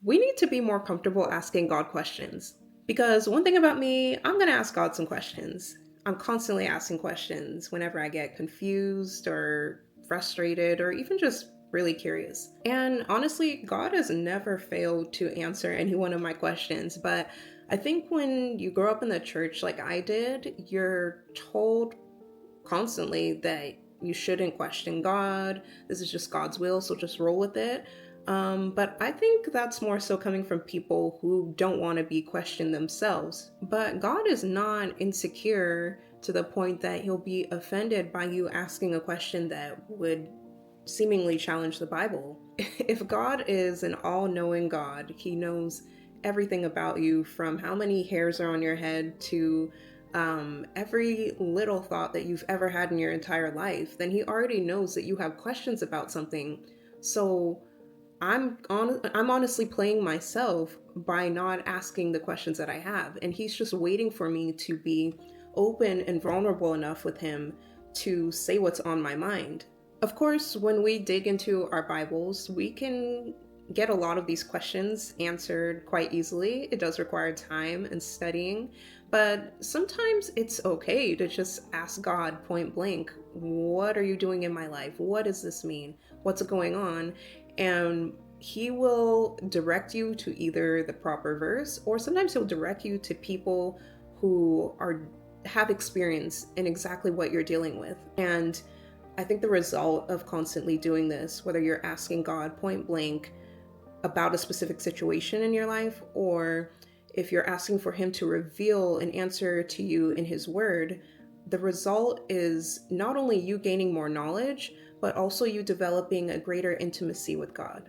we need to be more comfortable asking God questions. Because one thing about me, I'm going to ask God some questions. I'm constantly asking questions whenever I get confused or frustrated or even just really curious. And honestly, God has never failed to answer any one of my questions. But I think when you grow up in the church like I did, you're told constantly that you shouldn't question God. This is just God's will, so just roll with it. But I think that's more so coming from people who don't want to be questioned themselves. But God is not insecure to the point that he'll be offended by you asking a question that would seemingly challenge the Bible. If God is an all knowing God, he knows everything about you from how many hairs are on your head to every little thought that you've ever had in your entire life, then he already knows that you have questions about something. So I'm honestly playing myself by not asking the questions that I have, and he's just waiting for me to be open and vulnerable enough with him to say what's on my mind. Of course, when we dig into our Bibles, we can get a lot of these questions answered quite easily. It does require time and studying, but sometimes it's okay to just ask God point blank, what are you doing in my life? What does this mean? What's going on? And he will direct you to either the proper verse, or sometimes he'll direct you to people who are have experience in exactly what you're dealing with. And I think the result of constantly doing this, whether you're asking God point blank about a specific situation in your life, or if you're asking for him to reveal an answer to you in his word, the result is not only you gaining more knowledge, but also you developing a greater intimacy with God.